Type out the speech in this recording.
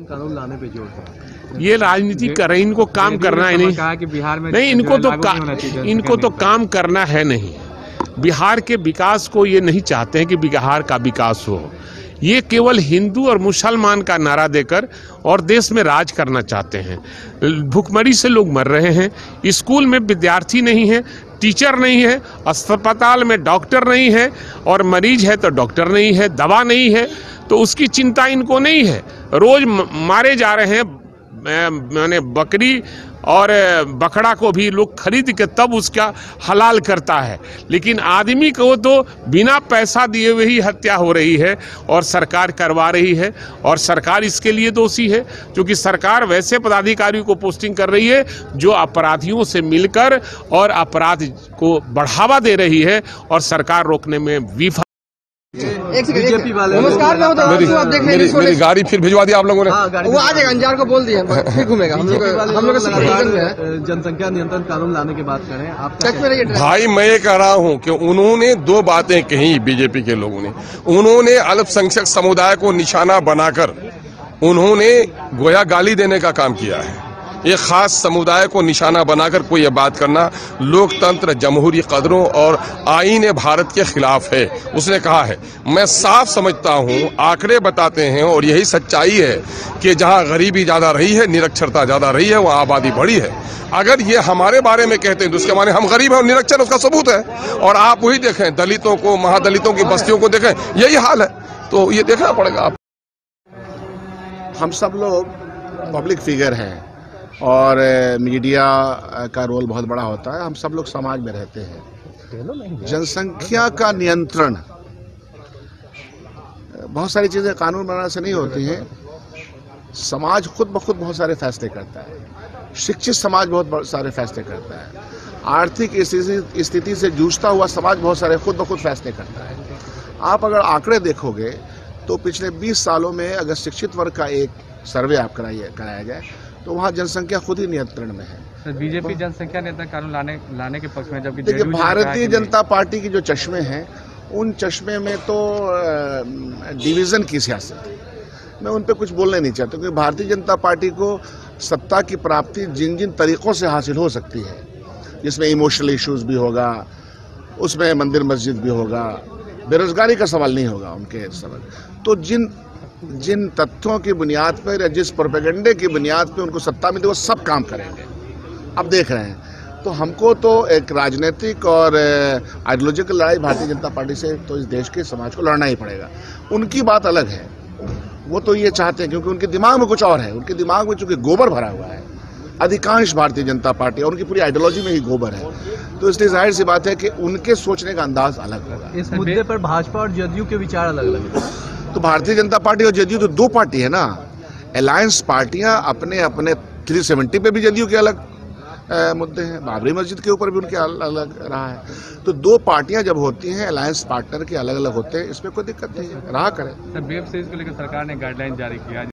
कानून लाने पे जोर दिया। ये राजनीति कर रहे, इनको काम करना है नहीं। कहा कि बिहार में नहीं, इनको तो काम करना है नहीं। बिहार के विकास को ये नहीं चाहते हैं कि बिहार का विकास हो। ये केवल हिंदू और मुसलमान का नारा देकर और देश में राज करना चाहते हैं। भूखमरी से लोग मर रहे हैं, स्कूल में विद्यार्थी नहीं है, टीचर नहीं है, अस्पताल में डॉक्टर नहीं है, और मरीज है तो डॉक्टर नहीं है, दवा नहीं है, तो उसकी चिंता इनको नहीं है। रोज मारे जा रहे हैं, मैंने बकरी और बकरा को भी लोग खरीद के तब उसका हलाल करता है, लेकिन आदमी को तो बिना पैसा दिए हुए ही हत्या हो रही है और सरकार करवा रही है। और सरकार इसके लिए दोषी है क्योंकि सरकार वैसे पदाधिकारियों को पोस्टिंग कर रही है जो अपराधियों से मिलकर और अपराध को बढ़ावा दे रही है, और सरकार रोकने में विफल। बीजेपी वाले नमस्कार, मैं आप देख रहे हैं मेरी गाड़ी फिर भिजवा दिया आप लोगों ने। वो आ जाएगा, अंजार को बोल दिया, फिर घूमेगा। हम लोग जनसंख्या नियंत्रण कानून लाने की बात करें आप। भाई मैं ये कह रहा हूँ कि उन्होंने दो बातें कही, बीजेपी के लोगों ने। उन्होंने अल्पसंख्यक समुदाय को निशाना बनाकर उन्होंने गोया गाली देने का काम किया है। एक खास समुदाय को निशाना बनाकर कोई ये बात करना लोकतंत्र, जमहूरी कदरों और आईन भारत के खिलाफ है। उसने कहा है, मैं साफ समझता हूँ, आंकड़े बताते हैं और यही सच्चाई है कि जहाँ गरीबी ज्यादा रही है, निरक्षरता ज्यादा रही है, वहाँ आबादी बढ़ी है। अगर ये हमारे बारे में कहते हैं तो उसके माने हम गरीब हैं और निरक्षर, उसका सबूत है। और आप वही देखें, दलितों को, महादलितों की बस्तियों को देखें, यही हाल है। तो ये देखना पड़ेगा। आप हम सब लोग पब्लिक फिगर हैं और मीडिया का रोल बहुत बड़ा होता है। हम सब लोग समाज में रहते हैं। जनसंख्या का नियंत्रण, बहुत सारी चीजें कानून बनाने से नहीं होती हैं। समाज खुद ब खुद बहुत सारे फैसले करता है। शिक्षित समाज बहुत सारे फैसले करता है। आर्थिक स्थिति से जूझता हुआ समाज बहुत सारे खुद ब खुद फैसले करता है। आप अगर आंकड़े देखोगे तो पिछले 20 सालों में अगर शिक्षित वर्ग का एक सर्वे आप कराया जाए तो वहाँ जनसंख्या खुद ही नियंत्रण में है। तो बीजेपी जनसंख्या नियंत्रण कानून लाने के पक्ष में, जबकि देखिए भारतीय जनता पार्टी की जो चश्मे हैं, उन चश्मे में तो डिवीजन की सियासत है। मैं उन पे कुछ बोलना नहीं चाहता क्योंकि भारतीय जनता पार्टी को सत्ता की प्राप्ति जिन जिन तरीकों से हासिल हो सकती है, जिसमें इमोशनल इश्यूज भी होगा, उसमें मंदिर मस्जिद भी होगा, बेरोजगारी का सवाल नहीं होगा उनके सवाल, तो जिन तथ्यों की बुनियाद पर या जिस प्रोपेगेंडे की बुनियाद पर उनको सत्ता मिलती है वो सब काम करेंगे। अब देख रहे हैं। तो हमको तो एक राजनीतिक और आइडियोलॉजिकल लड़ाई भारतीय जनता पार्टी से तो इस देश के समाज को लड़ना ही पड़ेगा। उनकी बात अलग है, वो तो ये चाहते हैं क्योंकि उनके दिमाग में कुछ और है। उनके दिमाग में चूंकि गोबर भरा हुआ है, अधिकांश भारतीय जनता पार्टी और उनकी पूरी आइडियोलॉजी में ही गोबर है, तो इसलिए जाहिर सी बात है कि उनके सोचने का अंदाज अलग होगा। इस मुद्दे पर भाजपा और जदयू के विचार अलग अलग है। तो भारतीय जनता पार्टी और जदयू तो दो पार्टी है ना। अलायंस पार्टियां अपने अपने 370 पे भी जदयू के अलग मुद्दे हैं, बाबरी मस्जिद के ऊपर भी उनके अलग रहा है। तो दो पार्टियां जब होती हैं, अलायंस पार्टनर के अलग अलग होते हैं, इसमें कोई दिक्कत नहीं है, रहा करें। वेब सीरीज को लेकर सरकार ने गाइडलाइन जारी किया।